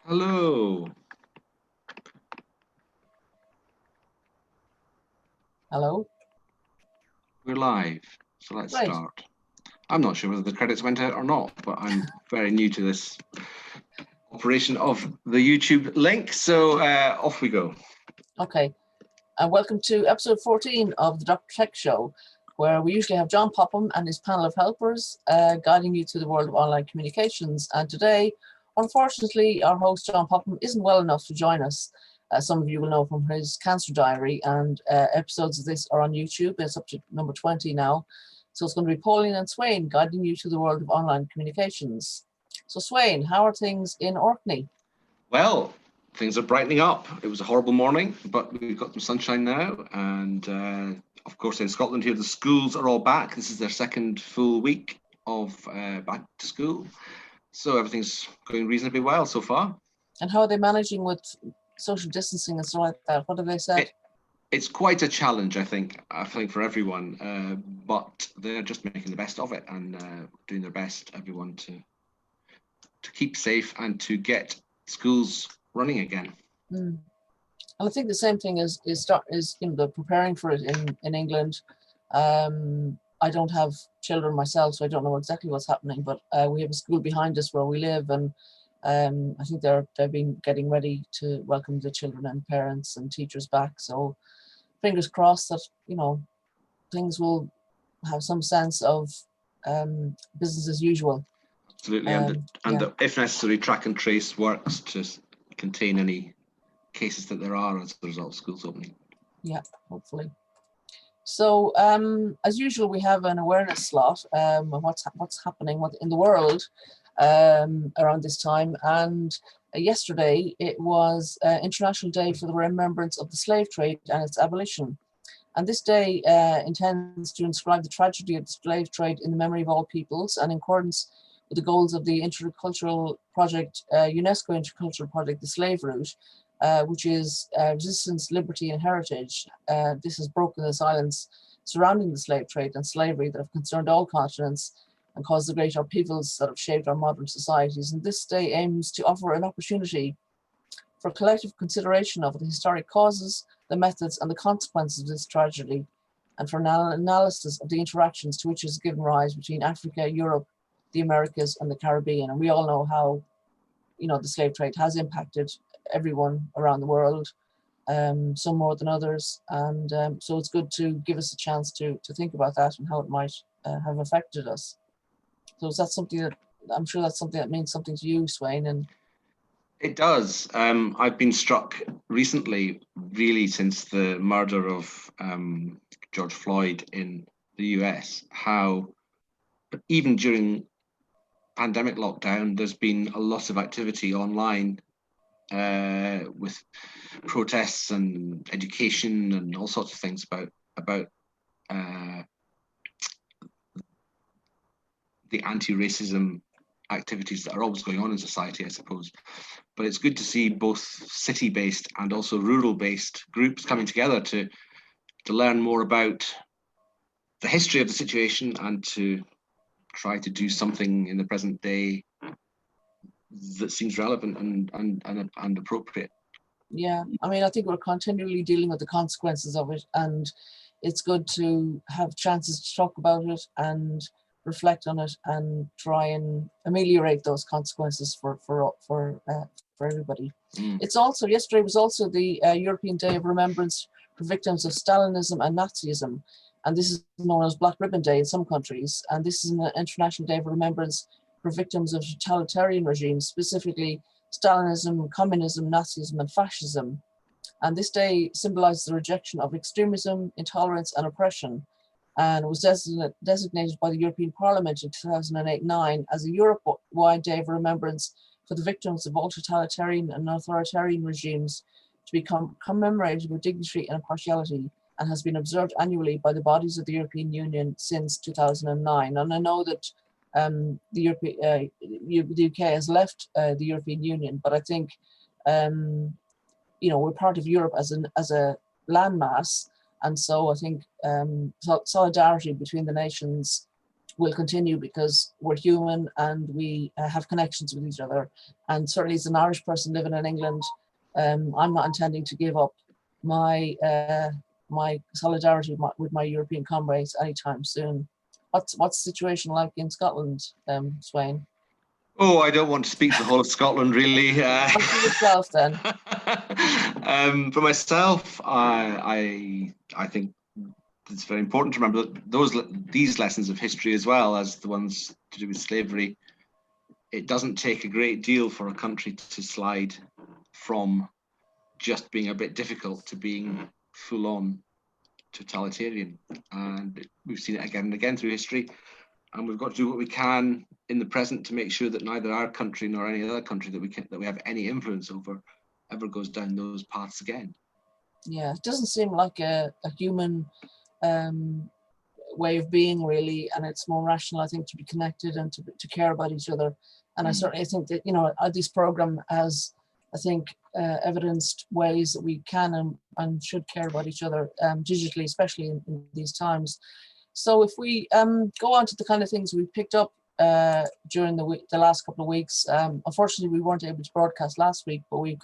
Hello. Hello. We're live, so let's Right. start. I'm not sure whether the credits went out or not, but I'm very new to this operation of the YouTube link, so off we go. Okay. And welcome to episode 14 of the Dr. Tech Show, where we usually have John Popham and his panel of helpers guiding you through the world of online communications. And today, unfortunately, our host, John Popham, isn't well enough to join us. Some of you will know from his cancer diary, and episodes of this are on YouTube. It's up to number 20 now. So it's going to be Pauline and Swain guiding you through the world of online communications. So Swain, how are things in Orkney? Well, things are brightening up. It was a horrible morning, but we've got some sunshine now. And of course, in Scotland here, the schools are all back. This is their second full week of back to school. So everything's going reasonably well so far. And how are they managing with social distancing and stuff like that? What have they said? It's quite a challenge, I think for everyone, but they're just making the best of it and doing their best, everyone, to keep safe and to get schools running again. And I think the same thing is the preparing for it in England. I don't have children myself, so I don't know exactly what's happening, but we have a school behind us where we live, and I think they've been getting ready to welcome the children and parents and teachers back. So fingers crossed that, things will have some sense of business as usual. Absolutely, and if necessary, track and trace works to contain any cases that there are as a result of schools opening. Yeah, hopefully. So as usual, we have an awareness slot of what's happening in the world around this time. And yesterday it was International Day for the Remembrance of the Slave Trade and its abolition. And this day intends to inscribe the tragedy of the slave trade in the memory of all peoples, and in accordance with the goals of the intercultural project, UNESCO Intercultural Project, the Slave Route, which is resistance, liberty, and heritage. This has broken the silence surrounding the slave trade and slavery that have concerned all continents and caused the great upheavals that have shaped our modern societies. And this day aims to offer an opportunity for collective consideration of the historic causes, the methods, and the consequences of this tragedy, and for an analysis of the interactions to which has given rise between Africa, Europe, the Americas, and the Caribbean. And we all know how, the slave trade has impacted everyone around the world, some more than others, and so it's good to give us a chance to think about that and how it might have affected us. So is that something that, I'm sure that's something that means something to you, Swain? And it does. I've been struck recently, really since the murder of George Floyd in the US, how even during pandemic lockdown, there's been a lot of activity online with protests and education and all sorts of things about the anti-racism activities that are always going on in society, I suppose. But it's good to see both city-based and also rural-based groups coming together to learn more about the history of the situation and to try to do something in the present day that seems relevant and appropriate. Yeah, I mean, I think we're continually dealing with the consequences of it, and it's good to have chances to talk about it and reflect on it and try and ameliorate those consequences for everybody. It's also, yesterday was also the European Day of Remembrance for victims of Stalinism and Nazism, and this is known as Black Ribbon Day in some countries, and this is an International Day of Remembrance for victims of totalitarian regimes, specifically Stalinism, communism, Nazism, and fascism. And this day symbolizes the rejection of extremism, intolerance, and oppression, and was designated by the European Parliament in 2008-9 as a Europe-wide Day of Remembrance for the victims of all totalitarian and authoritarian regimes, to be commemorated with dignity and impartiality, and has been observed annually by the bodies of the European Union since 2009. And I know that the UK has left the European Union, but I think we're part of Europe as a landmass, and so I think solidarity between the nations will continue because we're human and we have connections with each other. And certainly as an Irish person living in England, I'm not intending to give up my my solidarity with my European comrades anytime soon. What's the situation like in Scotland, Swain? Oh, I don't want to speak for the whole of Scotland, really. For yourself, then. For myself, I think it's very important to remember that these lessons of history, as well as the ones to do with slavery, it doesn't take a great deal for a country to slide from just being a bit difficult to being full-on totalitarian. And we've seen it again and again through history. And we've got to do what we can in the present to make sure that neither our country nor any other country that we have any influence over ever goes down those paths again. Yeah, it doesn't seem like a human way of being, really, and it's more rational, I think, to be connected and to care about each other. And I certainly think that, you know, this program has, I think, evidenced ways that we can and should care about each other digitally, especially in these times. So if we go on to the kind of things we picked up during the last couple of weeks, unfortunately we weren't able to broadcast last week, but we've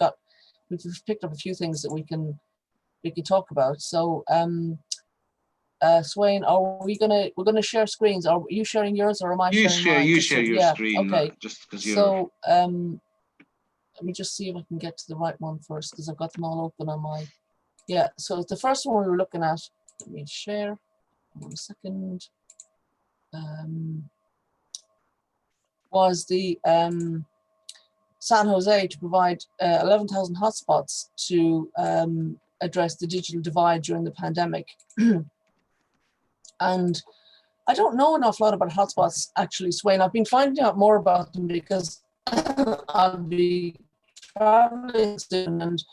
picked up a few things that we can talk about. So Swain, we're gonna share screens? Are you sharing yours or am I sharing mine? You share your screen. Okay. Just because you're. So let me just see if I can get to the right one first, because I've got them all open on my. Yeah. So the first one we were looking at. Let me share. 1 second. Was the San Jose to provide 11,000 hotspots to address the digital divide during the pandemic. And I don't know an awful lot about hotspots, actually, Swain. I've been finding out more about them because I'll be traveling soon and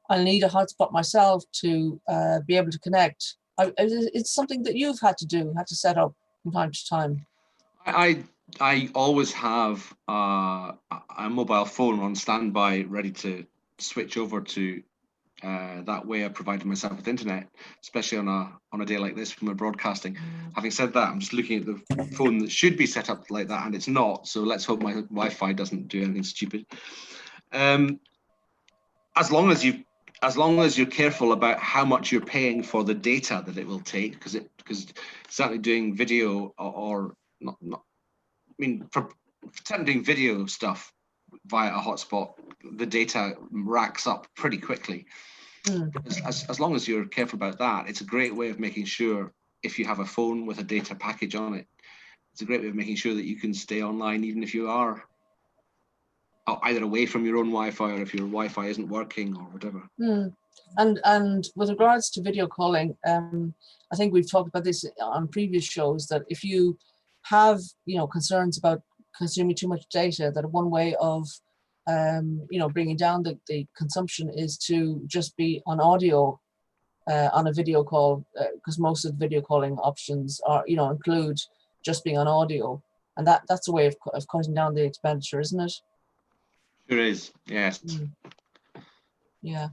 I'll need a hotspot myself to be able to connect. It's something that you've had to set up from time to time. I always have a mobile phone on standby, ready to switch over to. That way I provided myself with internet, especially on a day like this when we're broadcasting. Having said that, I'm just looking at the phone that should be set up like that, and it's not. So let's hope my Wi-Fi doesn't do anything stupid. As long as you're careful about how much you're paying for the data that it will take, because certainly doing video or not. I mean, for certainly doing video stuff via a hotspot, the data racks up pretty quickly. As long as you're careful about that, it's a great way of making sure, if you have a phone with a data package on it, it's a great way of making sure that you can stay online even if you are either away from your own Wi-Fi or if your Wi-Fi isn't working or whatever. And with regards to video calling, I think we've talked about this on previous shows, that if you have, concerns about consuming too much data, that one way of bringing down the consumption is to just be on audio on a video call, because most of the video calling options are, include just being on audio, and that's a way of cutting down the expenditure, isn't it? Sure is, yes. Yeah,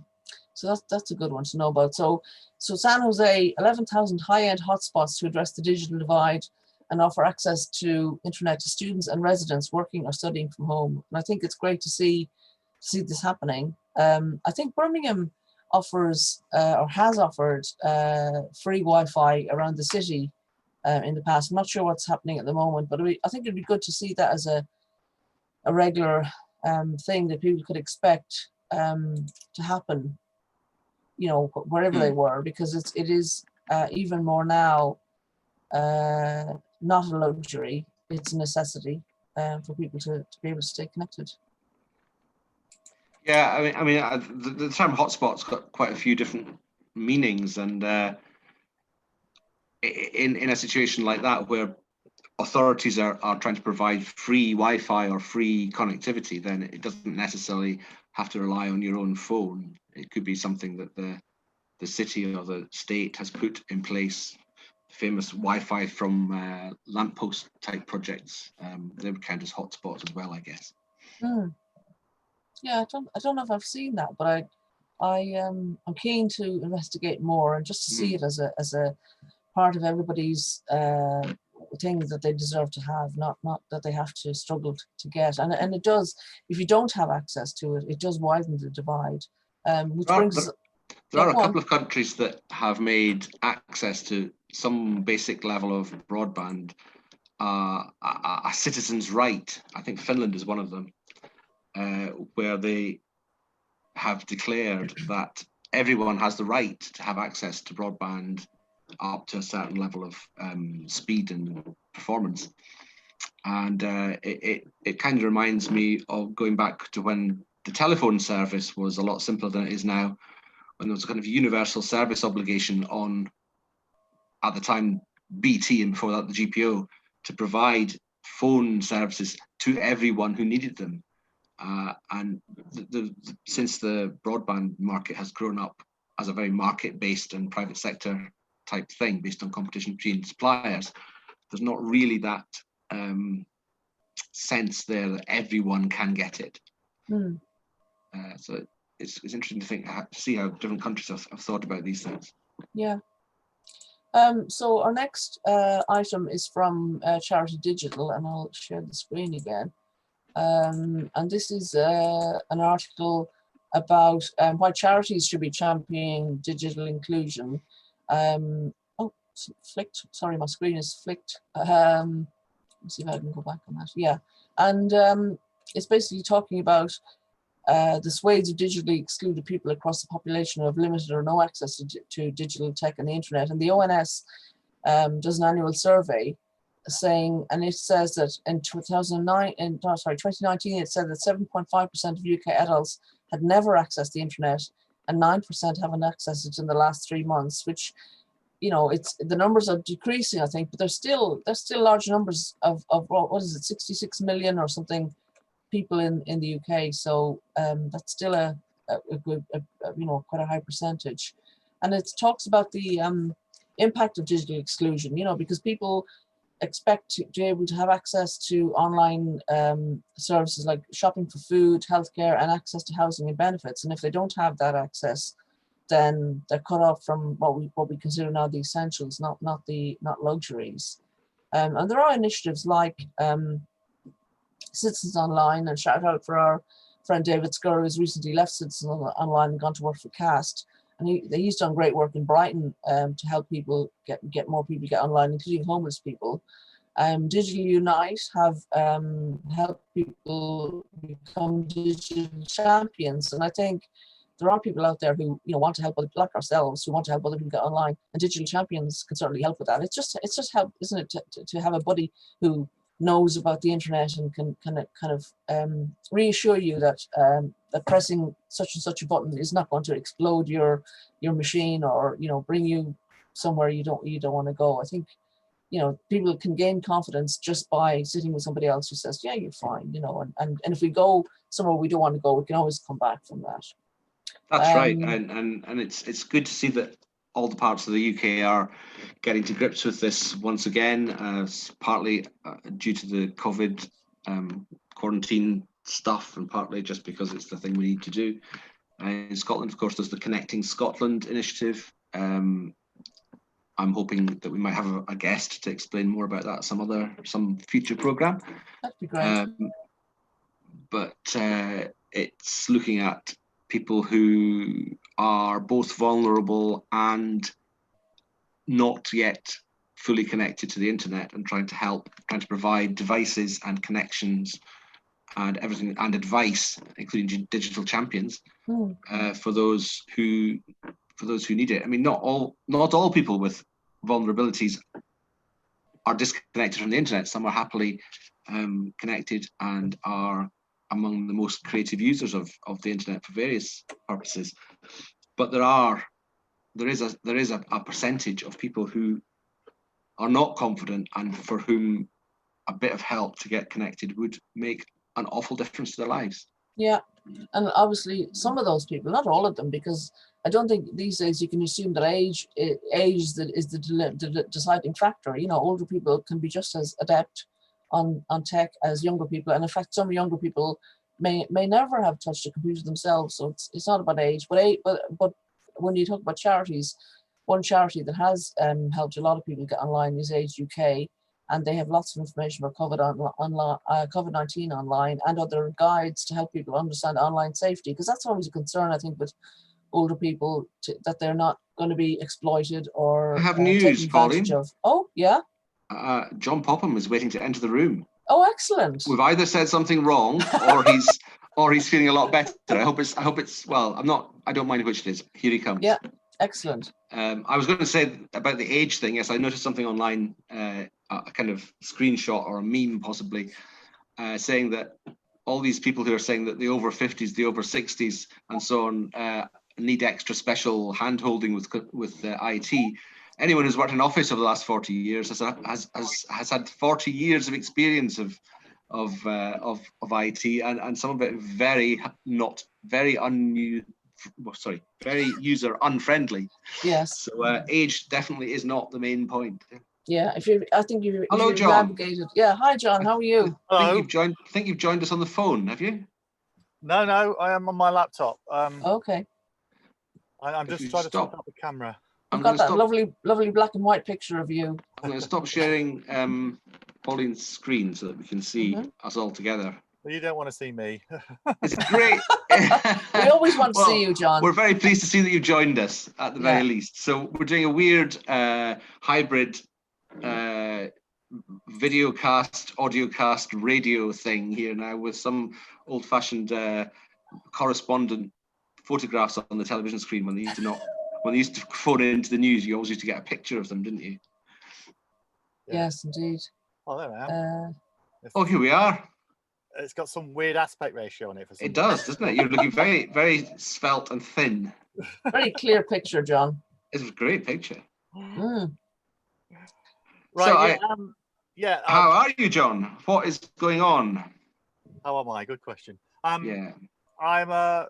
so that's a good one to know about. So San Jose, 11,000 high-end hotspots to address the digital divide and offer access to internet to students and residents working or studying from home. And I think it's great to see this happening. I think Birmingham offers or has offered free Wi-Fi around the city in the past. I'm not sure what's happening at the moment, but I think it'd be good to see that as a regular thing that people could expect to happen, wherever they were, because it is even more now not a luxury, it's a necessity for people to be able to stay connected. Yeah, I mean, the term hotspot's got quite a few different meanings, and in a situation like that where authorities are trying to provide free Wi-Fi or free connectivity, then it doesn't necessarily have to rely on your own phone. It could be something that the city or the state has put in place. Famous Wi-Fi from lamppost type projects, they would count as hotspots as well, I guess. Yeah, I don't know if I've seen that, but I'm keen to investigate more and just to see it as a part of everybody's things that they deserve to have, not that they have to struggle to get. And it does, if you don't have access to it, it does widen the divide. Which brings us. There are a couple of countries that have made access to some basic level of broadband a citizen's right. I think Finland is one of them, where they have declared that everyone has the right to have access to broadband up to a certain level of speed and performance. And it kind of reminds me of going back to when the telephone service was a lot simpler than it is now, when there was a kind of universal service obligation on, at the time, BT, and before that the GPO, to provide phone services to everyone who needed them. And since the broadband market has grown up as a very market-based and private sector type thing based on competition between suppliers, there's not really that sense there that everyone can get it. So it's interesting to see how different countries have thought about these things. Yeah. So our next item is from Charity Digital, and I'll share the screen again. And this is an article about why charities should be championing digital inclusion. Oh, it's flicked. Sorry, my screen is flicked. Let's see if I can go back on that. Yeah, and it's basically talking about the swathes of digitally excluded people across the population who have limited or no access to digital tech and the internet. And the ONS does an annual survey saying, and it says that in 2019, it said that 7.5% of UK adults had never accessed the internet, and 9% haven't accessed it in the last 3 months, which, you know, it's, the numbers are decreasing, I think, but there's still large numbers of what is it, 66 million or something people in the UK. So that's still a good, you know, quite a high percentage. And it talks about the impact of digital exclusion, you know, because people expect to be able to have access to online services like shopping for food, healthcare, and access to housing and benefits. And if they don't have that access, then they're cut off from what we consider now the essentials, not luxuries. And there are initiatives like Citizens Online, and shout out for our friend David Scurry, who's recently left Citizens Online and gone to work for Cast. And he's done great work in Brighton to help people get more people get online, including homeless people. Digital Unite have helped people become digital champions, and I think there are people out there who, you know, want to help other people like ourselves, who want to help other people get online, and digital champions can certainly help with that. It's just help, isn't it, to have a buddy who knows about the internet and can kind of reassure you that that pressing such and such a button is not going to explode your machine, or, you know, bring you somewhere you don't want to go. I think, you know, people can gain confidence just by sitting with somebody else who says, yeah, you're fine, you know, and if we go somewhere we don't want to go, we can always come back from that. That's right, and it's good to see that all the parts of the UK are getting to grips with this once again, partly due to the COVID quarantine stuff, and partly just because it's the thing we need to do. In Scotland, of course, there's the Connecting Scotland initiative. I'm hoping that we might have a guest to explain more about that some future programme. That'd be great. But it's looking at people who are both vulnerable and not yet fully connected to the internet, and trying to provide devices and connections and everything, and advice, including digital champions, for those who need it. I mean, not all people with vulnerabilities are disconnected from the internet. Some are happily connected and are among the most creative users of the internet for various purposes. But there is a percentage of people who are not confident, and for whom a bit of help to get connected would make an awful difference to their lives. Yeah, and obviously some of those people, not all of them, because I don't think these days you can assume that age is the deciding factor. You know, older people can be just as adept on tech as younger people, and in fact some younger people may never have touched a computer themselves. So it's not about age, but when you talk about charities, one charity that has helped a lot of people get online is Age UK, and they have lots of information about COVID-19 online and other guides to help people understand online safety, because that's always a concern, I think, with older people, that they're not going to be exploited or I have taken news, advantage Pauline. of. Oh, yeah. John Popham is waiting to enter the room. Oh, excellent. We've either said something wrong, or he's feeling a lot better. I hope it's well. I don't mind which it is. Here he comes. Yeah, excellent. I was going to say about the age thing. Yes, I noticed something online, a kind of screenshot or a meme possibly, saying that all these people who are saying that the over 50s, the over 60s, and so on need extra special hand-holding with IT. Anyone who's worked in office over the last 40 years has had 40 years of experience of IT, and some of it very user unfriendly. Yes. So age definitely is not the main point. Yeah, I think you've John. navigated. Yeah, hi John, how are you? I think you've joined us on the phone, have you? No, I am on my laptop. Okay. I'm just trying to set up the camera. I've got that lovely black and white picture of you. I'm going to stop sharing Pauline's screen so that we can see us all together. Well, you don't want to see me. It's great. We always want to see you, John. We're very pleased to see that you joined us at the very least. So we're doing a weird hybrid video cast, audio cast, radio thing here now with some old-fashioned correspondent photographs on the television screen when they used to phone into the news. You always used to get a picture of them, didn't you? Yes, indeed. Oh, there I am. Here we are. It's got some weird aspect ratio on it. It does, doesn't it? You're looking very, very svelte and thin. Very clear picture, John. It's a great picture. Mm. Right. So how are you, John? What is going on? How am I? Good question. Yeah. I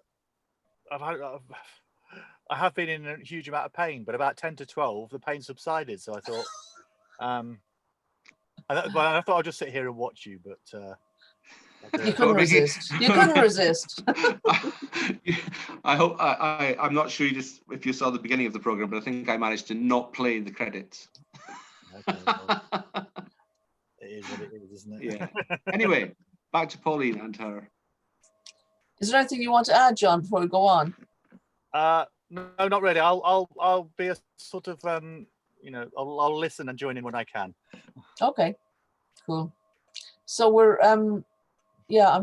have been in a huge amount of pain, but about 10 to 12, the pain subsided. So I thought, I thought I'd just sit here and watch you, but you couldn't resist. You couldn't resist. I hope I'm not sure if you saw the beginning of the program, but I think I managed to not play the credits. Okay, well, it is what it is, isn't it? Yeah. Anyway, back to Pauline and her. Is there anything you want to add, John, before we go on? No, not really. I'll be a sort of I'll listen and join in when I can. Okay, cool. So we're I'm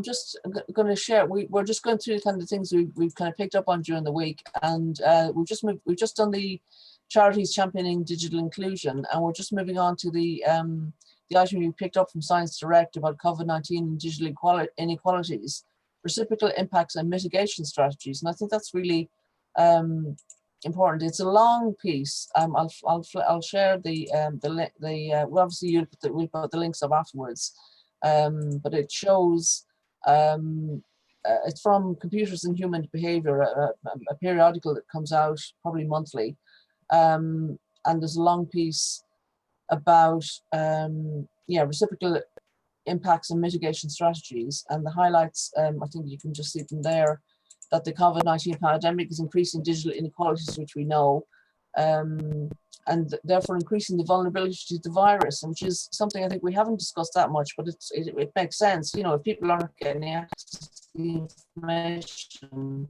just going to share. We're just going through kind of things we've kind of picked up on during the week, and we've just done the charities championing digital inclusion, and we're just moving on to the item we picked up from Science Direct about COVID-19 and digital inequalities, reciprocal impacts and mitigation strategies. And I think that's really important. It's a long piece. I'll share well, obviously we'll put the links up afterwards. But it shows it's from Computers and Human Behavior, a periodical that comes out probably monthly, and there's a long piece about reciprocal impacts and mitigation strategies, and the highlights, I think you can just see from there, that the COVID-19 pandemic is increasing digital inequalities, which we know, and therefore increasing the vulnerability to the virus, which is something I think we haven't discussed that much, but it makes sense. You know, if people aren't getting access to the information,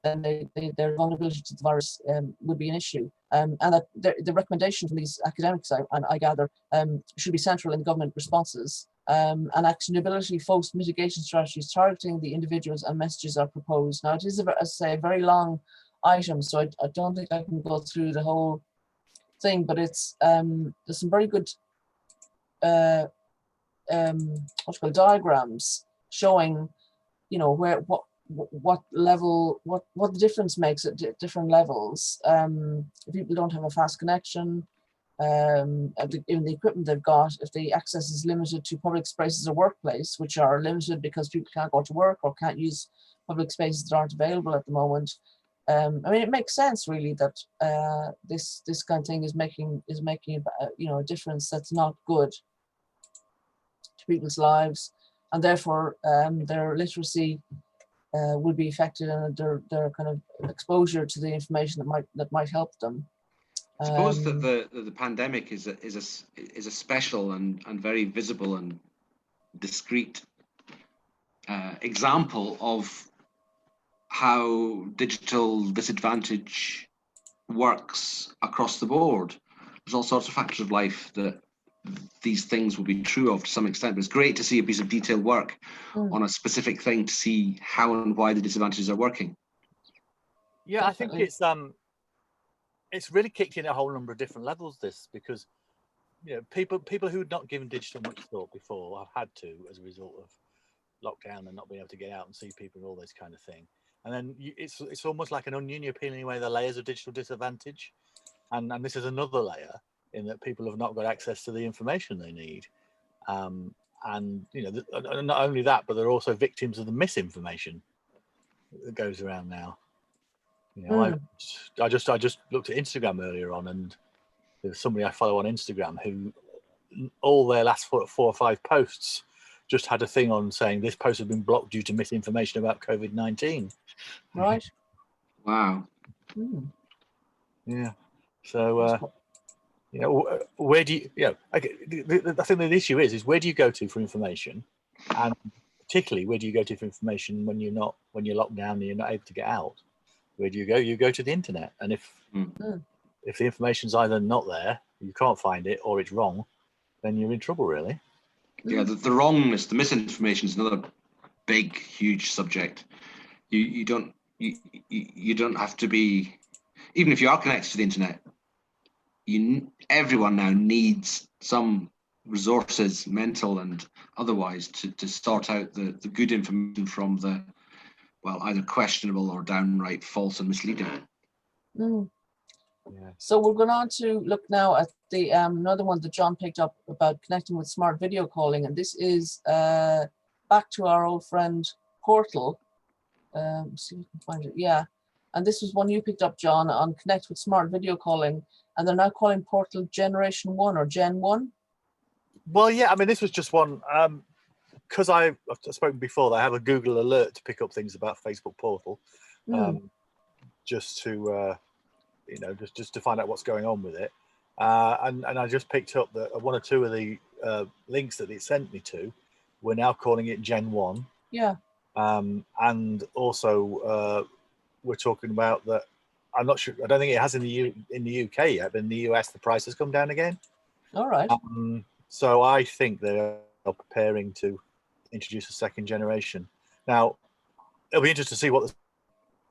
then their vulnerability to the virus would be an issue. And that the recommendation from these academics, I gather, should be central in government responses. And actionability focused mitigation strategies targeting the individuals and messages are proposed. Now, it is, as I say, a very long item, so I don't think I can go through the whole thing, but it's there's some very good diagrams showing, you know, what level, what the difference makes at different levels. If people don't have a fast connection, even the equipment they've got, if the access is limited to public spaces or workplace, which are limited because people can't go to work or can't use public spaces that aren't available at the moment. I mean, it makes sense really that this kind of thing is making a difference that's not good to people's lives, and therefore their literacy will be affected, and their kind of exposure to the information that might help them. I suppose that the pandemic is a special and very visible and discrete example of how digital disadvantage works across the board. There's all sorts of factors of life that these things will be true of to some extent, but it's great to see a piece of detailed work on a specific thing to see how and why the disadvantages are working. Yeah, definitely. I think it's really kicked in a whole number of different levels, this, because people who'd not given digital much thought before have had to as a result of lockdown and not being able to get out and see people and all this kind of thing. And then it's almost like an onion. You're peeling away the layers of digital disadvantage, and this is another layer in that people have not got access to the information they need, and not only that, but they're also victims of the misinformation that goes around now. I just looked at Instagram earlier on, and there's somebody I follow on Instagram who all their last 4 or 5 posts just had a thing on saying this post has been blocked due to misinformation about COVID-19. Right. Wow. Yeah. So, where do you, I think the issue is where do you go to for information, and particularly where do you go to for information when you're locked down and you're not able to get out? Where do you go? You go to the internet, and if the information's either not there, you can't find it, or it's wrong, then you're in trouble, really. Yeah, the wrongness, the misinformation is another big, huge subject. You don't have to be, even if you are connected to the internet. Everyone now needs some resources, mental and otherwise, to sort out the good information from the, well, either questionable or downright false and misleading. Yeah. So we're going on to look now at the another one that John picked up about connecting with smart video calling, and this is back to our old friend Portal. See if we can find it. Yeah, and this was one you picked up, John, on connect with smart video calling, and they're now calling Portal Generation 1 or Gen 1. Well, yeah, I mean, this was just one because I've spoken before that I have a Google alert to pick up things about Facebook Portal, just to just to find out what's going on with it, and I just picked up that 1 or 2 of the links that it sent me to we're now calling it Gen 1. Yeah. And also we're talking about that. I'm not sure. I don't think it has in the UK yet, but in the US the price has come down again. All right. So I think they're preparing to introduce a second generation. Now, it'll be interesting to see what the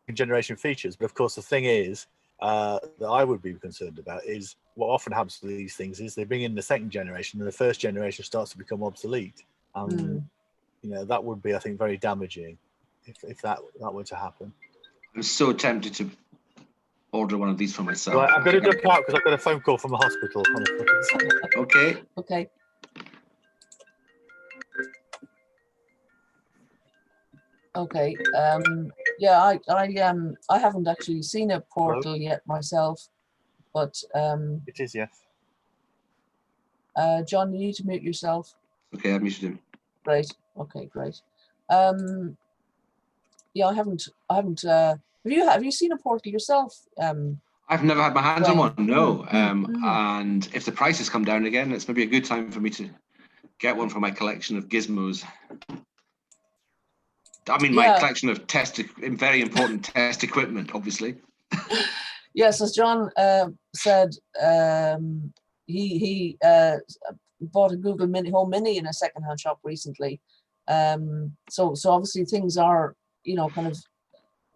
second generation features. But of course, the thing is that I would be concerned about is what often happens to these things is they bring in the second generation and the first generation starts to become obsolete. That would be, I think, very damaging if that were to happen. I'm so tempted to order one of these for myself. Right, I'm going to duck out because I've got a phone call from the hospital. Okay. Okay. Okay. Yeah, I haven't actually seen a Portal yet myself, but it is, yes. John, you need to mute yourself. Okay, I've muted him. Great. Okay, great. Yeah, I haven't. Have you seen a Portal yourself? I've never had my hands on one. No. And if the prices come down again, it's maybe a good time for me to get one for my collection of gizmos. I mean, my collection of very important test equipment, obviously. Yes, as John said, he bought a Google Home Mini in a secondhand shop recently. So obviously things are, kind of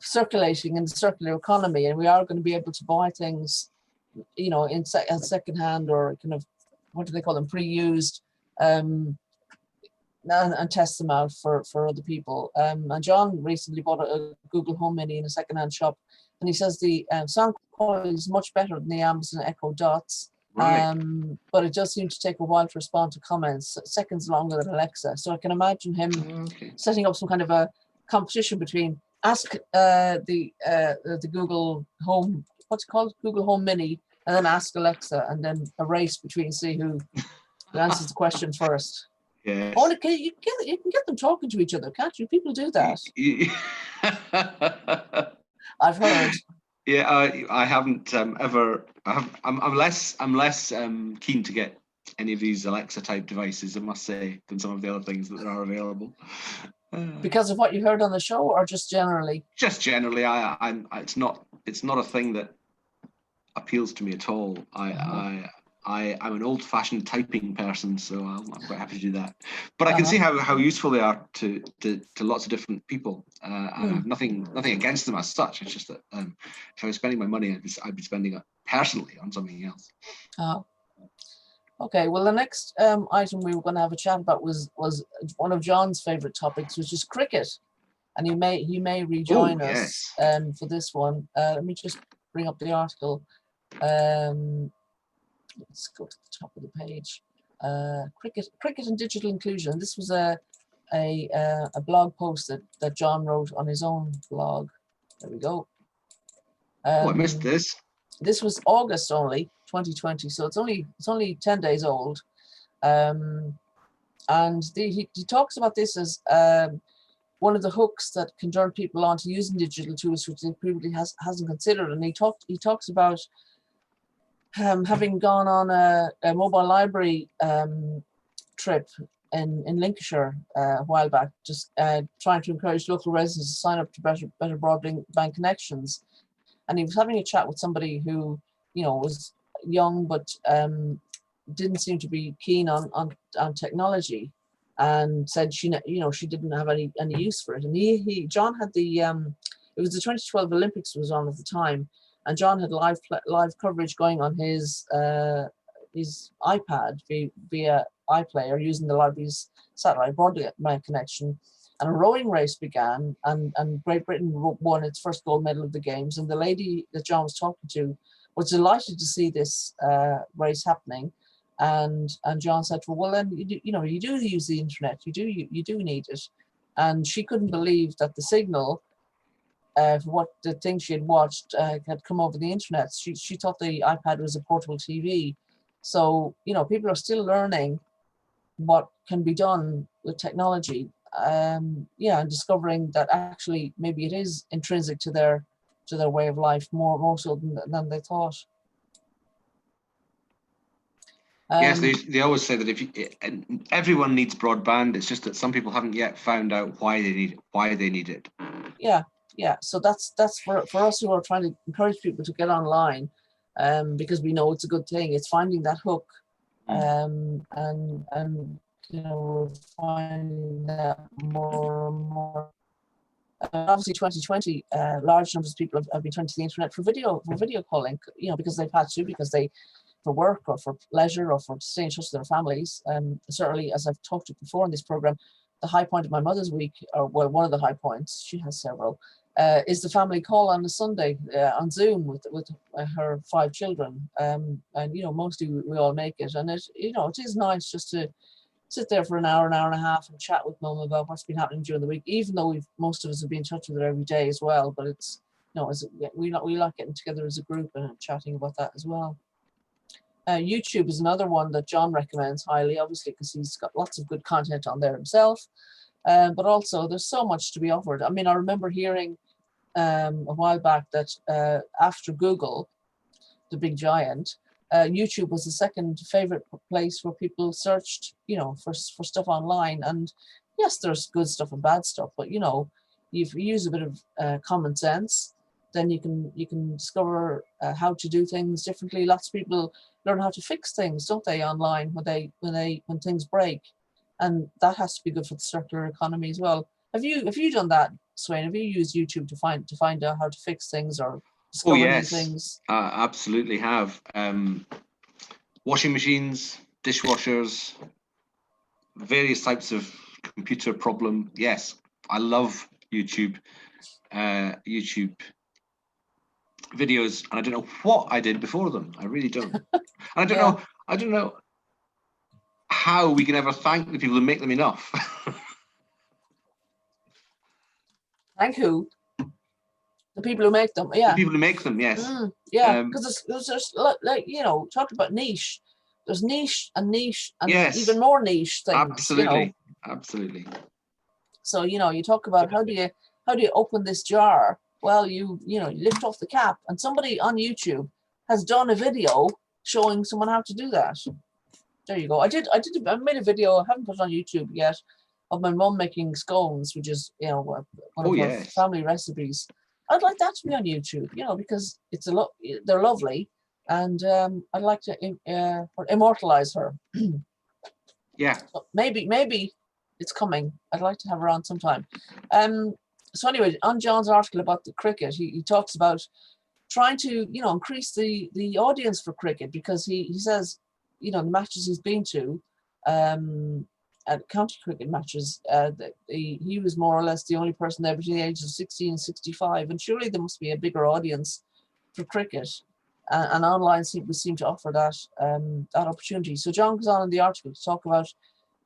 circulating in the circular economy, and we are going to be able to buy things, in secondhand or kind of, what do they call them, pre-used, and test them out for other people. And John recently bought a Google Home Mini in a secondhand shop, and he says the sound quality is much better than the Amazon Echo Dots. Right. But it does seem to take a while to respond to comments, seconds longer than Alexa. So I can imagine him setting up some kind of a competition between ask the Google Home, what's it called, Google Home Mini, and then ask Alexa, and then a race between see who answers the question first. Yes. Oh, you can get them talking to each other, can't you? People do that. I've heard. Yeah, I haven't ever. I'm less keen to get any of these Alexa type devices, I must say, than some of the other things that are available. Because of what you heard on the show, or just generally? Just generally, it's not a thing that appeals to me at all. I'm an old-fashioned typing person, so I'm quite happy to do that. But I can see how useful they are to lots of different people. And I have nothing against them as such. It's just that if I was spending my money, I'd be spending it personally on something else. Oh. Okay, well, the next item we were going to have a chat about was one of John's favorite topics, which is cricket, and he may rejoin us for this one. Let me just bring up the article. Let's go to the top of the page. Cricket and digital inclusion. This was a blog post that John wrote on his own blog. There we go. I missed this. This was August only, 2020, so it's only 10 days old, and he talks about this as one of the hooks that can turn people on to using digital tools, which they previously hasn't considered. And he talks about having gone on a mobile library trip in Lincolnshire a while back, just trying to encourage local residents to sign up to better broadband connections. And he was having a chat with somebody who, was young but didn't seem to be keen on technology, and said she didn't have any use for it. And John had it was the 2012 Olympics was on at the time, and John had live coverage going on his iPad via iPlayer using the library's satellite broadband connection. And a rowing race began, and Great Britain won its first gold medal of the games. And the lady that John was talking to was delighted to see this race happening. And John said to her, well, then you do use the internet, you do need it. And she couldn't believe that the signal for what the thing she had watched had come over the internet. She thought the iPad was a portable TV. So people are still learning what can be done with technology. And discovering that actually maybe it is intrinsic to their way of life more so than they thought. Yes, they always say that everyone needs broadband. It's just that some people haven't yet found out why they need it. Yeah. So that's for us who are trying to encourage people to get online, because we know it's a good thing. It's finding that hook, and we're finding that more and more. Obviously, 2020, large numbers of people have been turning to the internet for video calling, because they've had to, because they, for work or for leisure or for staying in touch with their families. Certainly, as I've talked about before in this program, the high point of my mother's week, or well, one of the high points, she has several, is the family call on a Sunday on Zoom with her 5 children. And mostly we all make it, and it is nice just to sit there for an hour and a half and chat with mum about what's been happening during the week, even though most of us have been in touch with her every day as well. But it's, we like getting together as a group and chatting about that as well. YouTube is another one that John recommends highly, obviously, because he's got lots of good content on there himself. But also there's so much to be offered. I mean, I remember hearing a while back that after Google, the big giant, YouTube was the second favorite place where people searched, for stuff online. And yes, there's good stuff and bad stuff, but if you use a bit of common sense, then you can discover how to do things differently. Lots of people learn how to fix things, don't they, online when things break, and that has to be good for the circular economy as well. Have you done that, Swain? Have you used YouTube to find out how to fix things or discover new things? Absolutely have. Washing machines, dishwashers, various types of computer problem. Yes, I love YouTube. YouTube videos, and I don't know what I did before them. I really don't. And I don't know how we can ever thank the people who make them enough. Thank who? The people who make them. Yeah. The people who make them. Yes. Because there's like talk about niche. There's niche and yes, even more niche things. Absolutely. So you talk about how do you open this jar well, you lift off the cap, and somebody on YouTube has done a video showing someone how to do that. There you go. I made a video. I haven't put it on YouTube yet, of my mum making scones, which is one of her family recipes. I'd like that to be on YouTube, because it's they're lovely, and I'd like to immortalize her. Yeah. So maybe it's coming. I'd like to have her on sometime. So anyway, on John's article about the cricket, he talks about trying to increase the audience for cricket, because he says the matches he's been to at county cricket matches, he was more or less the only person there between the ages of 60 and 65, and surely there must be a bigger audience for cricket, and online would seem to offer that opportunity. So John goes on in the article to talk about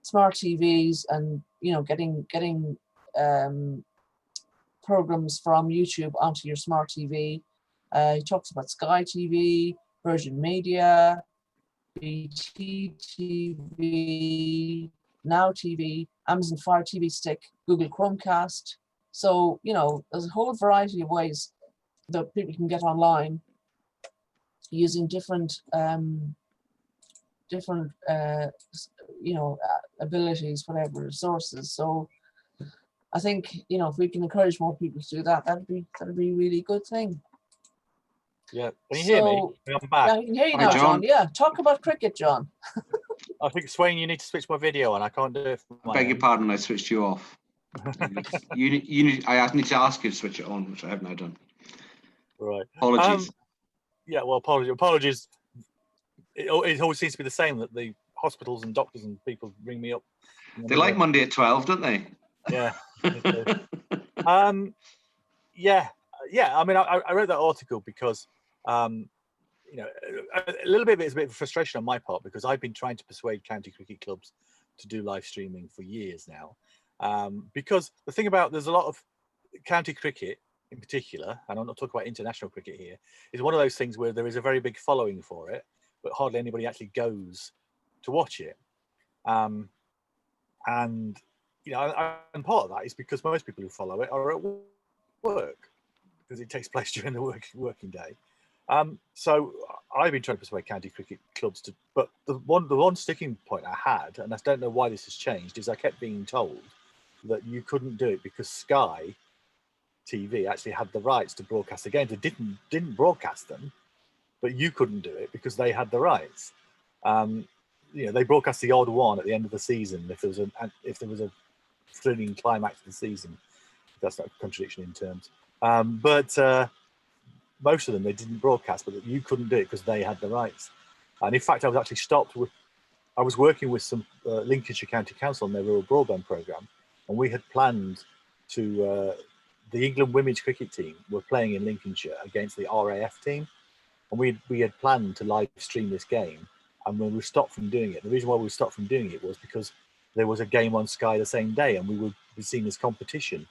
smart TVs and getting programs from YouTube onto your smart TV. He talks about Sky TV, Virgin Media, BT TV, Now TV, Amazon Fire TV Stick, Google Chromecast. So there's a whole variety of ways that people can get online using different abilities, whatever resources. So I think if we can encourage more people to do that, that'd be a really good thing. Yeah, can you hear me? I'm back. Yeah, I can hear you Hi, now, John. Yeah, talk about cricket, John. I think, Swain, you need to switch my video on. I can't do it from I beg your pardon, I switched you off. I need to ask you to switch it on, which I have now done. Right. Apologies. Yeah, well, apologies. It always seems to be the same, that the hospitals and doctors and people ring me up. They like Monday at 12, don't they? Yeah. Yeah. I mean, I wrote that article because, a little bit of it is a bit of frustration on my part, because I've been trying to persuade county cricket clubs to do live streaming for years now. Because the thing about, there's a lot of county cricket in particular, and I'm not talking about international cricket here, is one of those things where there is a very big following for it, but hardly anybody actually goes to watch it. And part of that is because most people who follow it are at work, because it takes place during the working day. So I've been trying to persuade county cricket clubs to, but the one sticking point I had, and I don't know why this has changed, is I kept being told that you couldn't do it because Sky TV actually had the rights to broadcast the games. They didn't broadcast them, but you couldn't do it because they had the rights. They broadcast the odd one at the end of the season if there was a thrilling climax of the season. That's not a contradiction in terms. But most of them they didn't broadcast, but you couldn't do it because they had the rights. And in fact, I was actually stopped with. I was working with some Lincolnshire County Council on their rural broadband programme, and we had planned to. The England women's cricket team were playing in Lincolnshire against the RAF team, and we had planned to live stream this game. And when we stopped from doing it, the reason why we stopped from doing it was because there was a game on Sky the same day, and we would be seen as competition.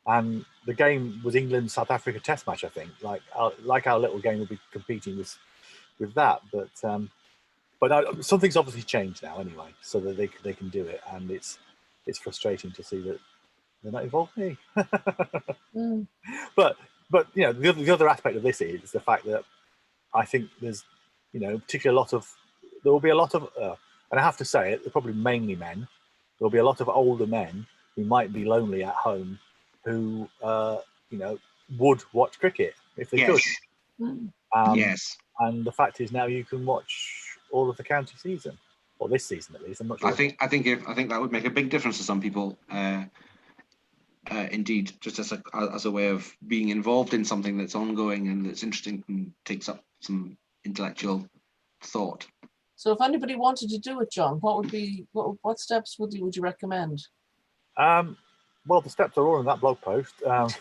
And the game was England-South Africa Test match, I think. Like our little game will be competing with that, but something's obviously changed now anyway, so that they can do it, and it's frustrating to see that they're not involving me. But the other aspect of this is the fact that I think there's particularly there will be a lot of and I have to say it, they're probably mainly men. There'll be a lot of older men who might be lonely at home who would watch cricket if they could. Yes. And the fact is now you can watch all of the county season, or this season at least. I'm not sure. I think that would make a big difference to some people. Indeed, just as a way of being involved in something that's ongoing and that's interesting and takes up some intellectual thought. So, if anybody wanted to do it, John, what steps would you recommend? Well, the steps are all in that blog post. I've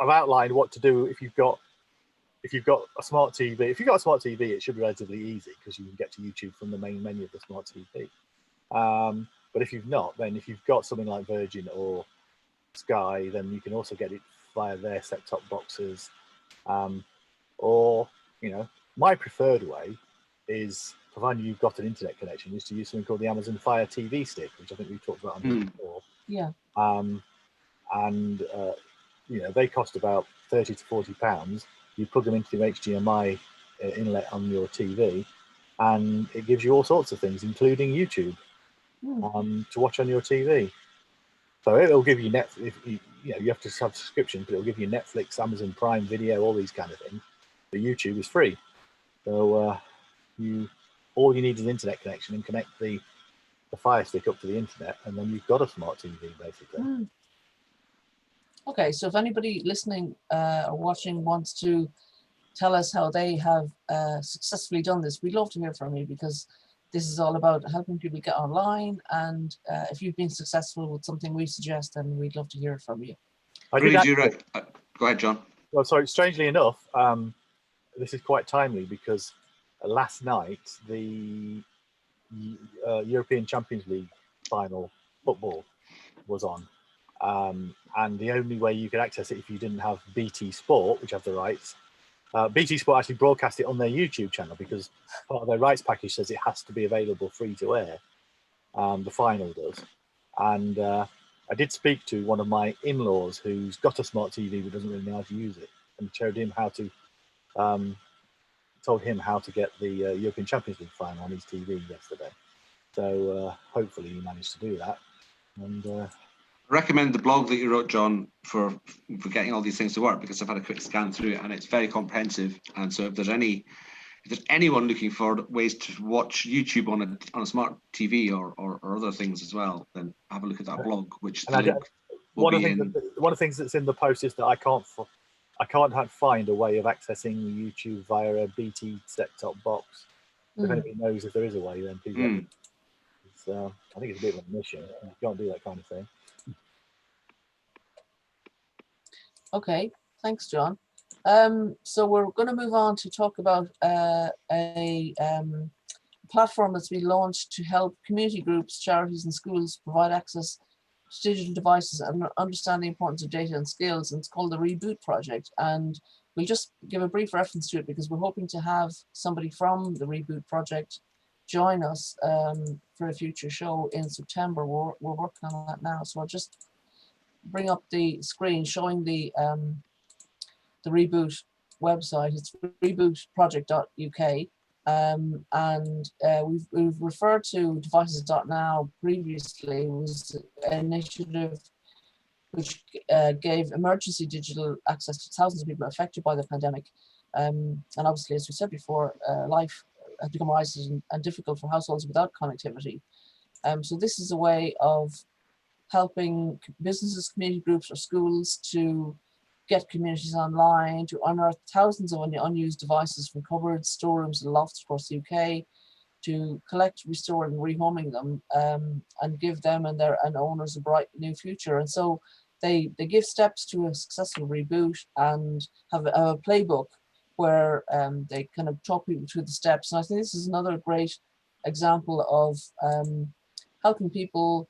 outlined what to do if you've got a smart TV. If you've got a smart TV, it should be relatively easy because you can get to YouTube from the main menu of the smart TV. But if you've not, then if you've got something like Virgin or Sky, then you can also get it via their set-top boxes. Or my preferred way is, provided you've got an internet connection, is to use something called the Amazon Fire TV Stick, which I think we've talked about on before. Yeah. and you know, they cost about £30 to £40. You plug them into the HDMI inlet on your TV, and it gives you all sorts of things, including YouTube, to watch on your TV. So it'll give you Netflix. If you know, you have to have subscription, but it'll give you Netflix, Amazon Prime Video, all these kind of things. But YouTube is free, so all you need is an internet connection and connect the Fire Stick up to the internet, and then you've got a smart TV basically. Okay, so if anybody listening or watching wants to tell us how they have successfully done this, we'd love to hear from you, because this is all about helping people get online. And if you've been successful with something we suggest, then we'd love to hear it from you. Really, go ahead, John. Well, sorry, strangely enough, this is quite timely, because last night the European Champions League final football was on. And the only way you could access it if you didn't have BT Sport, which have the rights, BT Sport actually broadcast it on their YouTube channel, because part of their rights package says it has to be available free to air. The final does. And I did speak to one of my in-laws who's got a smart TV but doesn't really know how to use it, and showed him how to, told him how to get the European Champions League final on his TV yesterday. So hopefully he managed to do that. And I recommend the blog that you wrote, John, for getting all these things to work, because I've had a quick scan through it and it's very comprehensive. And so if there's anyone looking for ways to watch YouTube on a smart TV or other things as well, then have a look at that blog, which the link will be in. One of the things that's in the post is that I can't find a way of accessing YouTube via a BT set-top box. If anybody knows if there is a way, then please let me know. I think it's a bit of a mission. You can't do that kind of thing. Okay, thanks, John. So we're going to move on to talk about a platform that's been launched to help community groups, charities and schools provide access to digital devices and understand the importance of data and skills. And it's called the Reboot project. And we'll just give a brief reference to it, because we're hoping to have somebody from the Reboot project join us for a future show in September. We're working on that now. So I'll just bring up the screen showing the Reboot website. It's rebootproject.uk, and we've referred to devices.now previously. It was an initiative which gave emergency digital access to thousands of people affected by the pandemic. And obviously, as we said before, life has become more isolated and difficult for households without connectivity. So this is a way of helping businesses, community groups or schools to get communities online, to unearth thousands of unused devices from cupboards, storerooms and lofts across the UK, to collect, restore and rehoming them, and give them and their owners a bright new future. And so they give steps to a successful reboot and have a playbook where they kind of talk people through the steps. And I think this is another great example of helping people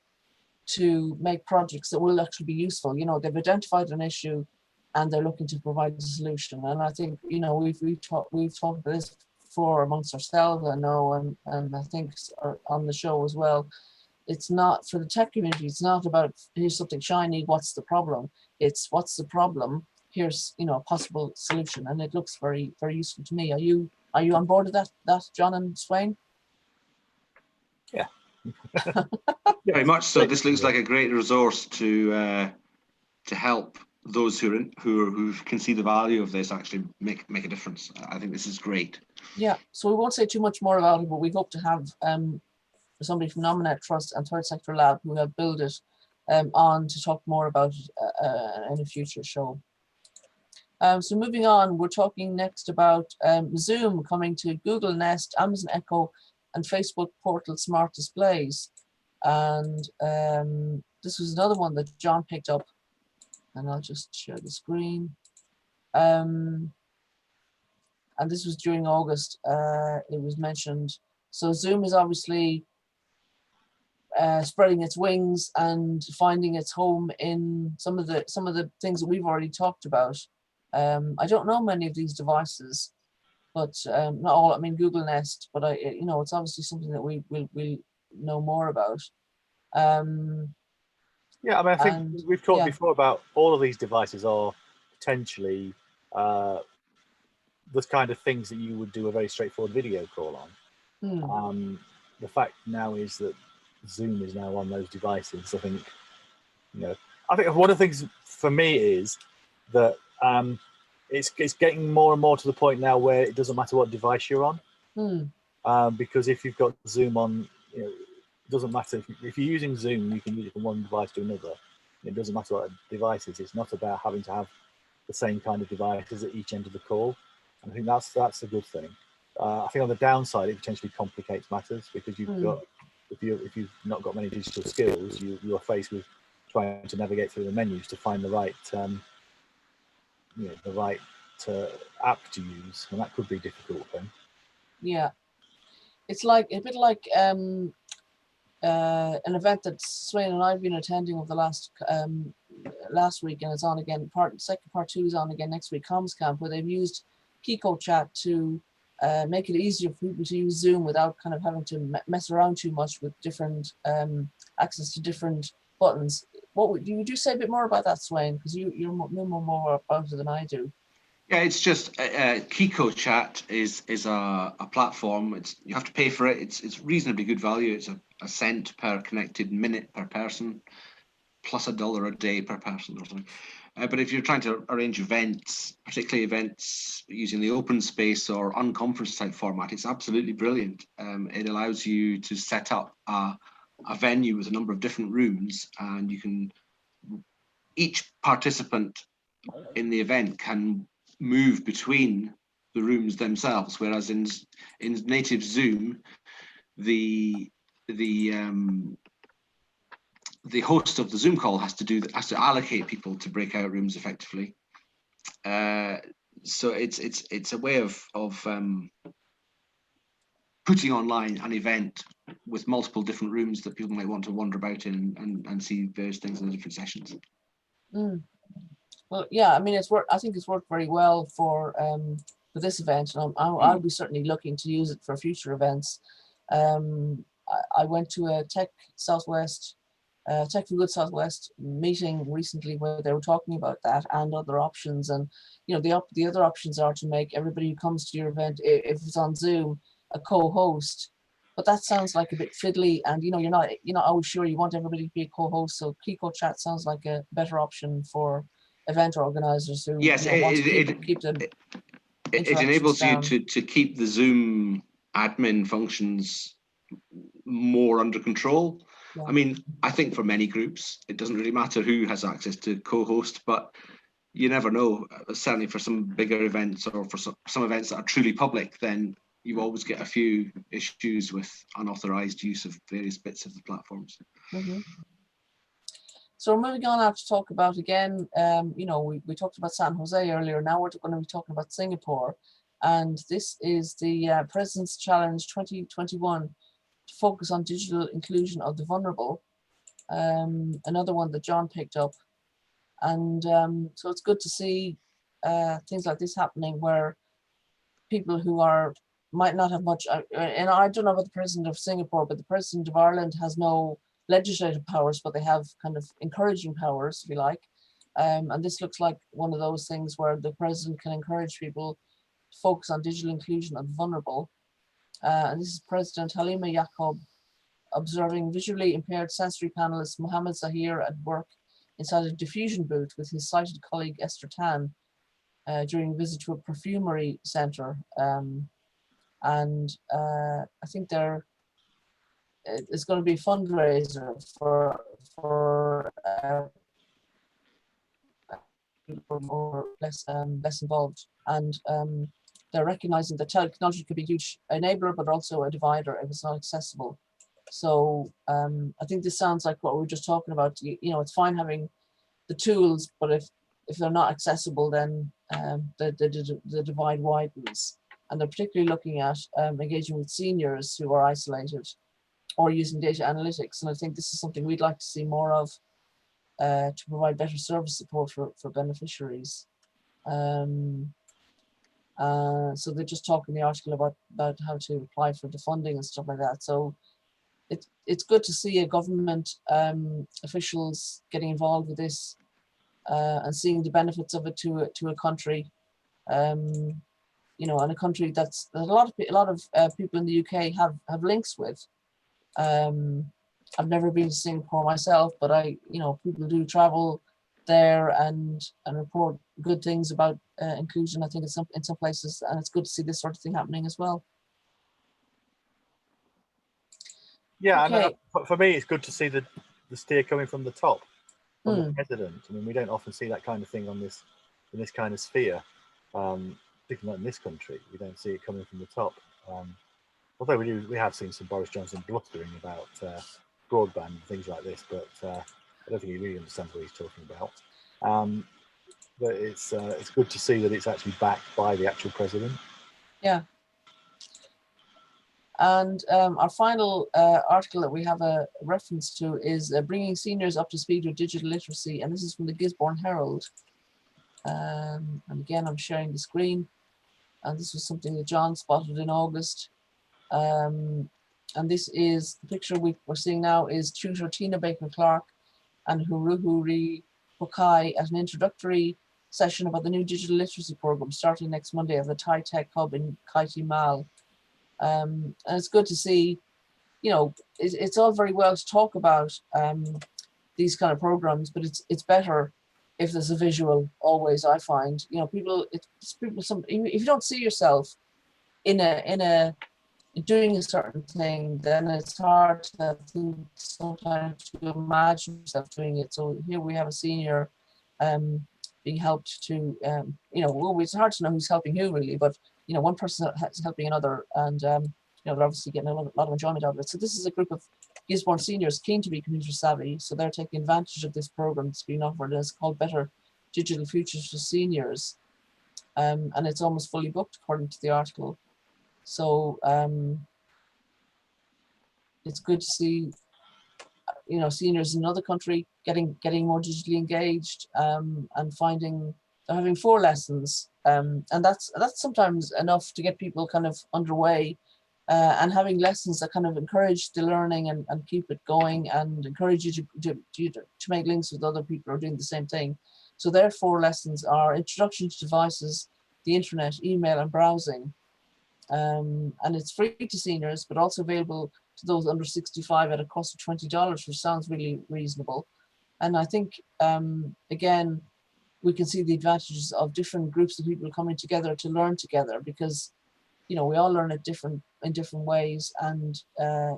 to make projects that will actually be useful. You know, they've identified an issue and they're looking to provide a solution. And I think, you know, we've talked about this before amongst ourselves, I know, and I think on the show as well. It's not, for the tech community, it's not about here's something shiny, what's the problem? It's what's the problem? Here's, you know, a possible solution. And it looks very, very useful to me. Are you on board with that, John and Swain? Yeah. Very much so. This looks like a great resource to help those who can see the value of this actually make a difference. I think this is great. Yeah. So we won't say too much more about it, but we hope to have somebody from Nominet Trust and Third Sector Lab who have built it on to talk more about it in a future show. So moving on, we're talking next about Zoom coming to Google Nest, Amazon Echo, and Facebook Portal Smart Displays. And this was another one that John picked up, and I'll just share the screen. And this was during August, it was mentioned. So Zoom is obviously spreading its wings and finding its home in some of the things that we've already talked about. I don't know many of these devices, but not all. I mean, Google Nest, but you know, it's obviously something that we will know more about. Yeah, I mean, I think And we've talked yeah, before about all of these devices are potentially the kind of things that you would do a very straightforward video call on. The fact now is that Zoom is now on those devices. I think, I think one of the things for me is that it's getting more and more to the point now where it doesn't matter what device you're on, because if you've got Zoom on, it doesn't matter if you're using Zoom, you can use it from one device to another. It doesn't matter what device it is. It's not about having to have the same kind of devices at each end of the call. And I think that's a good thing. I think on the downside, it potentially complicates matters because you've got if you've not got many digital skills, you are faced with trying to navigate through the menus to find the right app to use, and that could be difficult then. Yeah, it's like a bit like an event that Swain and I've been attending over the last week, and it's on again. Part 2 is on again next week. Comms Camp, where they've used Kiko Chat to make it easier for people to use Zoom without kind of having to mess around too much with different access to different buttons. Would you say a bit more about that, Swain? Because you know more about it than I do. Yeah, it's just Kiko Chat is a platform. You have to pay for it. It's reasonably good value. It's a cent per connected minute per person, plus $1 a day per person or something. But if you're trying to arrange events, particularly events using the open space or unconference type format, it's absolutely brilliant. It allows you to set up a venue with a number of different rooms, and each participant in the event can move between the rooms themselves, whereas in native Zoom, the host of the Zoom call has to allocate people to breakout rooms effectively. So it's a way of putting online an event with multiple different rooms that people might want to wander about in and see various things in the different sessions. Well, yeah, I mean, I think it's worked very well for this event, and I'll be certainly looking to use it for future events. I went to a Tech for Good Southwest meeting recently where they were talking about that and other options, and the other options are to make everybody who comes to your event, if it's on Zoom, a co-host. But that sounds like a bit fiddly, and you're not always sure you want everybody to be a co-host. So Kiko Chat sounds like a better option for event organizers who yes, want to keep them. It enables you to keep the Zoom admin functions more under control. Yeah. I mean, I think for many groups, it doesn't really matter who has access to co-host, but you never know. Certainly for some bigger events or for some events that are truly public, then you always get a few issues with unauthorized use of various bits of the platforms. So we're moving on now to talk about, again, we talked about San Jose earlier. Now we're going to be talking about Singapore. And this is the President's Challenge 2021 to focus on digital inclusion of the vulnerable. Another one that John picked up. And so it's good to see things like this happening where people who might not have much, and I don't know about the President of Singapore, but the President of Ireland has no legislative powers, but they have kind of encouraging powers, if you like. And this looks like one of those things where the President can encourage people to focus on digital inclusion of the vulnerable. And this is President Halima Yacob observing visually impaired sensory panelist Mohammed Zahir at work inside a diffusion booth with his sighted colleague Esther Tan during a visit to a perfumery center. And I think it's going to be a fundraiser for people more less involved, and they're recognizing that technology could be a huge enabler, but also a divider if it's not accessible. So I think this sounds like what we were just talking about. It's fine having the tools, but if they're not accessible, then the divide widens. And they're particularly looking at engaging with seniors who are isolated or using data analytics. And I think this is something we'd like to see more of to provide better service support for beneficiaries. So they're just talking in the article about how to apply for the funding and stuff like that. So it's good to see a government officials getting involved with this and seeing the benefits of it to a country, you know, and a country that a lot of people in the UK have links with. I've never been to Singapore myself, but you know, people do travel there and report good things about inclusion. I think in some places, and it's good to see this sort of thing happening as well. Yeah, Okay. and for me, it's good to see the steer coming from the top, from the president. I mean, we don't often see that kind of thing in this kind of sphere, particularly not in this country. We don't see it coming from the top. Although we have seen some Boris Johnson blustering about broadband and things like this, but I don't think he really understands what he's talking about. But it's good to see that it's actually backed by the actual president. Yeah. And our final article that we have a reference to is bringing seniors up to speed with digital literacy, and this is from the Gisborne Herald. And again, I'm sharing the screen, and this was something that John spotted in August. And this is the picture we're seeing now is tutor Tina Baker-Clark and Huruhuri Pokai at an introductory session about the new digital literacy program starting next Monday at the Thai Tech Hub in Kaiti Mal. And it's good to see, you know, it's all very well to talk about these kind of programs, but it's better if there's a visual always, I find. You know, if you don't see yourself in a doing a certain thing, then it's hard to sometimes to imagine yourself doing it. So here we have a senior being helped to, you know, well, it's hard to know who's helping who really, but you know, one person is helping another, and you know, they're obviously getting a lot of enjoyment out of it. So this is a group of Gisborne seniors keen to be computer savvy, so they're taking advantage of this program that's being offered. It's called Better Digital Futures for Seniors, and it's almost fully booked according to the article. So it's good to see, you know, seniors in another country getting more digitally engaged and finding they're having 4 lessons, and that's sometimes enough to get people kind of underway, and having lessons that kind of encourage the learning and keep it going and encourage you to make links with other people who are doing the same thing. So their 4 lessons are introduction to devices, the internet, email, and browsing. And it's free to seniors, but also available to those under 65 at a cost of $20, which sounds really reasonable. And I think, again, we can see the advantages of different groups of people coming together to learn together, because, you know, we all learn in different ways. And,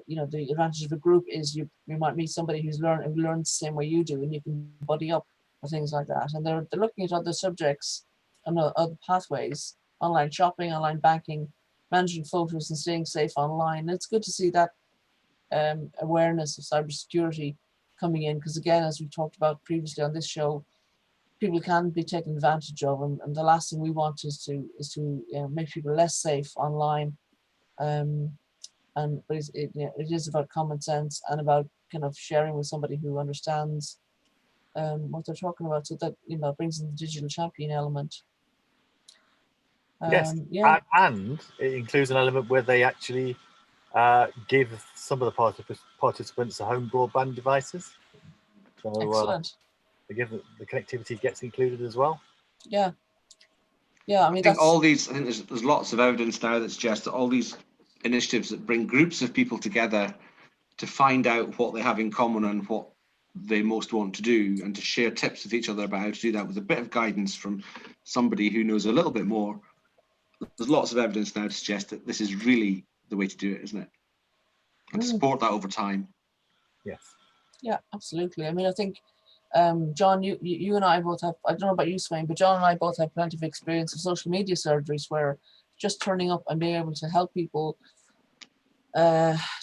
you know, the advantage of a group is you might meet somebody who learns the same way you do, and you can buddy up or things like that. And they're looking at other subjects and other pathways, online shopping, online banking, managing photos and staying safe online. And it's good to see that awareness of cybersecurity coming in, because again, as we talked about previously on this show, people can be taken advantage of, and the last thing we want is to you know, make people less safe online. But it is about common sense and about kind of sharing with somebody who understands what they're talking about, so that, you know, brings in the digital champion element. Yes, yeah. and it includes an element where they actually give some of the participants home broadband devices. So Excellent. they give the connectivity gets included as well. Yeah. Yeah, I mean, I think all these, I think there's lots of evidence now that suggests that all these initiatives that bring groups of people together to find out what they have in common and what they most want to do, and to share tips with each other about how to do that with a bit of guidance from somebody who knows a little bit more. There's lots of evidence now to suggest that this is really the way to do it, isn't it? And to support that over time. Yes. Yeah, absolutely. I mean, I think, John, you and I both have, I don't know about you, Swain, but John and I both have plenty of experience of social media surgeries where just turning up and being able to help people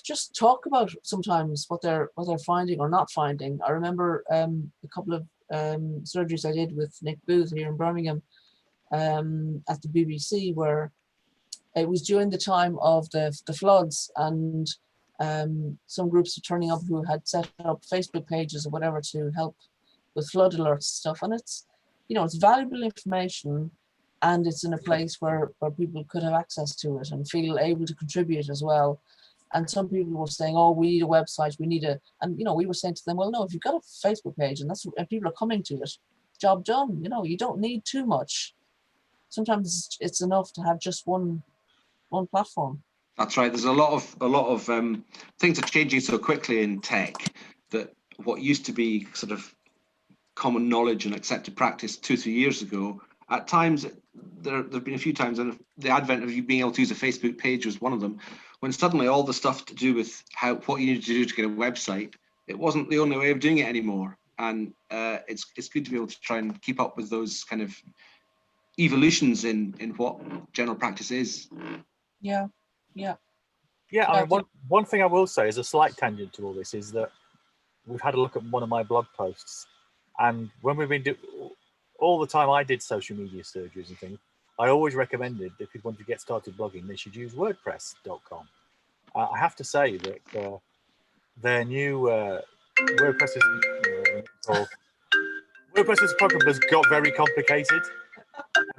just talk about sometimes what they're finding or not finding. I remember a couple of surgeries I did with Nick Booth here in Birmingham at the BBC, where it was during the time of the floods, and some groups were turning up who had set up Facebook pages or whatever to help with flood alerts and stuff. And it's, you know, it's valuable information, and it's in a place where people could have access to it and feel able to contribute as well. And some people were saying, oh, we need a website, we need a, and, you know, we were saying to them, well, no, if you've got a Facebook page and and people are coming to it, job done. You know, you don't need too much. Sometimes it's enough to have just one platform. That's right. There's a lot of things are changing so quickly in tech that what used to be sort of common knowledge and accepted practice 2-3 years ago, at times there've been a few times, and the advent of you being able to use a Facebook page was one of them, when suddenly all the stuff to do with what you needed to do to get a website, it wasn't the only way of doing it anymore. And it's good to be able to try and keep up with those kind of evolutions in what general practice is. Yeah. I mean, one thing I will say is a slight tangent to all this is that we've had a look at one of my blog posts, and when we've been all the time I did social media surgeries and things, I always recommended that if people want to get started blogging, they should use WordPress.com. I have to say that their new WordPress's program has got very complicated,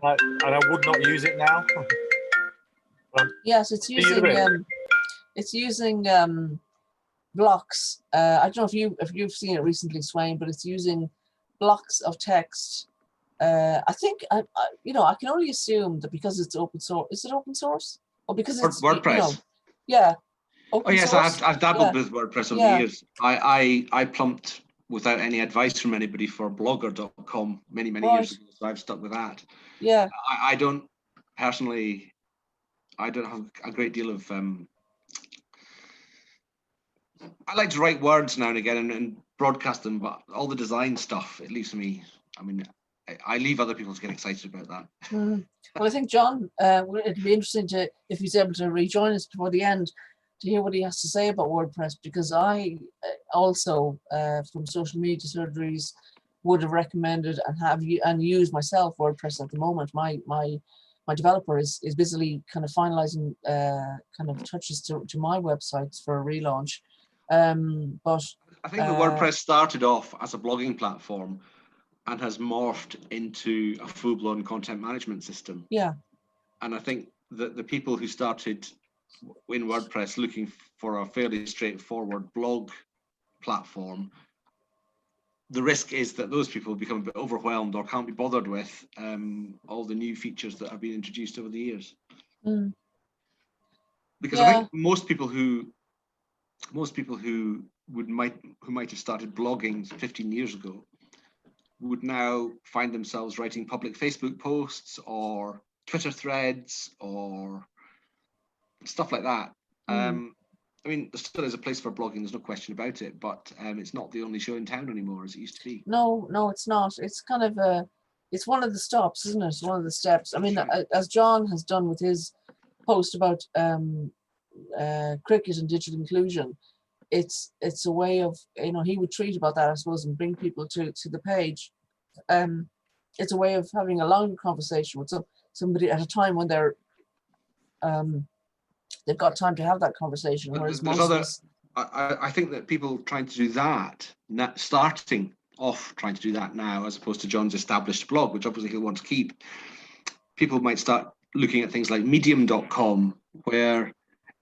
and I would not use it now. Yes, it's using blocks. I don't know if you've seen it recently, Swain, but it's using blocks of text. I think I can only assume that because it's open source. Is it open source? Or because it's WordPress? You know, yeah. Oh yes, source? I've dabbled with WordPress over the years. I plumped without any advice from anybody for blogger.com many years ago, so I've stuck with that. Yeah. I don't personally. I don't have a great deal of. I like to write words now and again and broadcast them, but all the design stuff, it leaves me. I mean, I leave other people to get excited about that. Well, I think John, it'd be interesting if he's able to rejoin us before the end, to hear what he has to say about WordPress, because I also, from social media surgeries, would have recommended and used myself WordPress at the moment. My developer is busily kind of finalizing kind of touches to my websites for a relaunch. But I think the WordPress started off as a blogging platform and has morphed into a full-blown content management system. Yeah. And I think that the people who started in WordPress looking for a fairly straightforward blog platform, the risk is that those people become a bit overwhelmed or can't be bothered with all the new features that have been introduced over the years. Because I think most people who might have started blogging 15 years ago would now find themselves writing public Facebook posts or Twitter threads or stuff like that. I mean, there still is a place for blogging, there's no question about it, but it's not the only show in town anymore as it used to be. No, it's not. It's kind of it's one of the stops, isn't it? One of the steps. I mean, as John has done with his post about cricket and digital inclusion, it's a way of, you know, he would tweet about that, I suppose, and bring people to the page. It's a way of having a longer conversation with somebody at a time when they're they've got time to have that conversation. Whereas I think that people trying to do that, starting off trying to do that now, as opposed to John's established blog, which obviously he'll want to keep, people might start looking at things like medium.com, where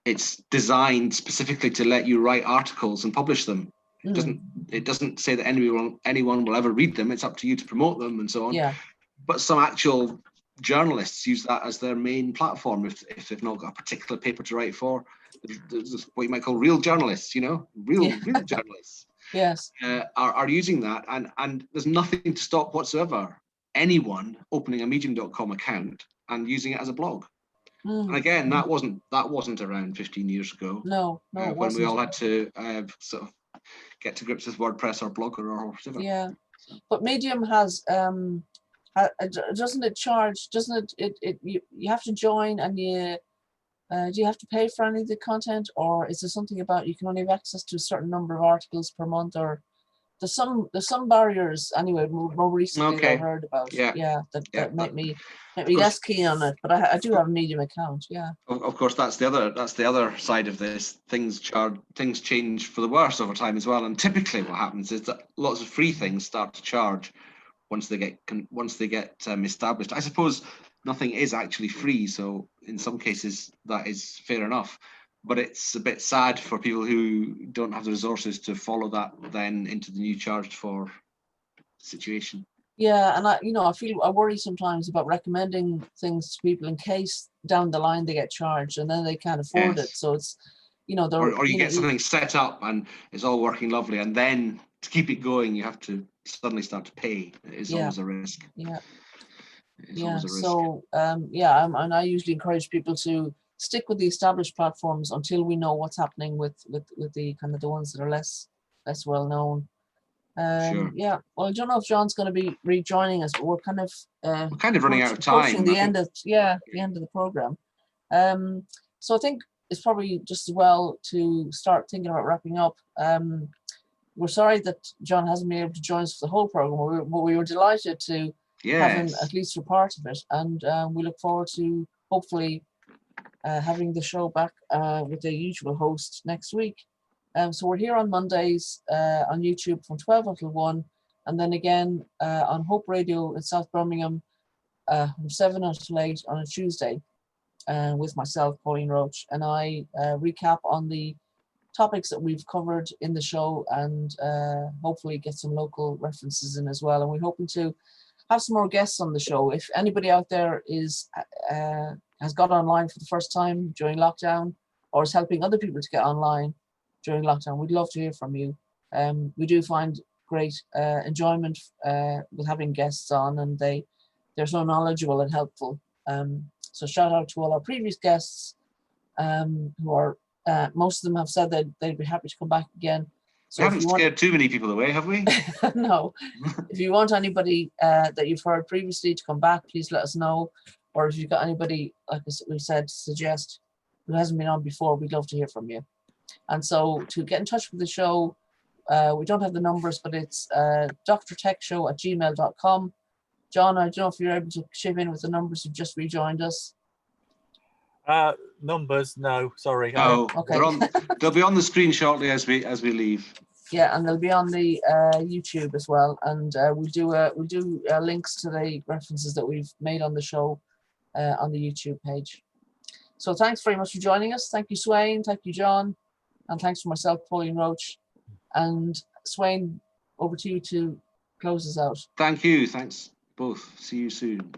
it's designed specifically to let you write articles and publish them. It doesn't say that anyone will ever read them. It's up to you to promote them and so on. Yeah. But some actual journalists use that as their main platform if they've not got a particular paper to write for. There's what you might call real journalists, you know, real journalists. Yes. Are using that, and there's nothing to stop whatsoever anyone opening a medium.com account and using it as a blog. And again, that wasn't around 15 years ago. No, it when wasn't. we all had to sort of get to grips with WordPress or Blogger or whatever. Yeah, but Medium has doesn't it charge? Doesn't it you have to join, and you do you have to pay for any of the content, or is there something about you can only have access to a certain number of articles per month, or there's some barriers anyway more recently that I heard about. That make me less keen on it, but I do have a Medium account. Yeah, of course, that's the other side of this. Things change for the worse over time as well, and typically what happens is that lots of free things start to charge once they get established. I suppose nothing is actually free, so in some cases that is fair enough, but it's a bit sad for people who don't have the resources to follow that then into the new charged for situation. Yeah, and I worry sometimes about recommending things to people in case down the line they get charged and then they can't afford it. Yes. So it's, Or you get something set up and it's all working lovely, and then to keep it going, you have to suddenly start to pay. It's always a risk. Yeah. It's Yeah. always a risk. So and I usually encourage people to stick with the established platforms until we know what's happening with the kind of the ones that are less well known. Sure. Yeah. Well, I don't know if John's going to be rejoining us, but we're kind of running out of approaching time. the end of the program. So I think it's probably just as well to start thinking about wrapping up. We're sorry that John hasn't been able to join us for the whole program, but we were delighted to have him at least for part of it, and we look forward to hopefully having the show back with the usual host next week. So we're here on Mondays on YouTube from 12 until 1, and then again on Hope Radio in South Birmingham from 7 until 8 on a Tuesday with myself, Pauline Roach, and I recap on the topics that we've covered in the show and hopefully get some local references in as well. And we're hoping to have some more guests on the show. If anybody out there has got online for the first time during lockdown or is helping other people to get online during lockdown, we'd love to hear from you. We do find great enjoyment with having guests on, and they're so knowledgeable and helpful. So shout out to all our previous guests who are, most of them have said that they'd be happy to come back again. So we haven't scared too many people away, have we? No. If you want anybody that you've heard previously to come back, please let us know. Or if you've got anybody, like we said, suggest who hasn't been on before, we'd love to hear from you. And so to get in touch with the show, we don't have the numbers, but it's drtechshow@gmail.com. John, I don't know if you're able to chip in with the numbers who've just rejoined us. Numbers, no, sorry. No, okay. they'll be on the screen shortly as we leave. Yeah, and they'll be on the YouTube as well, and we'll do links to the references that we've made on the show on the YouTube page. So thanks very much for joining us. Thank you, Swain. Thank you, John, and thanks for myself, Pauline Roach. And Swain, over to you to close us out. Thank you. Thanks both. See you soon.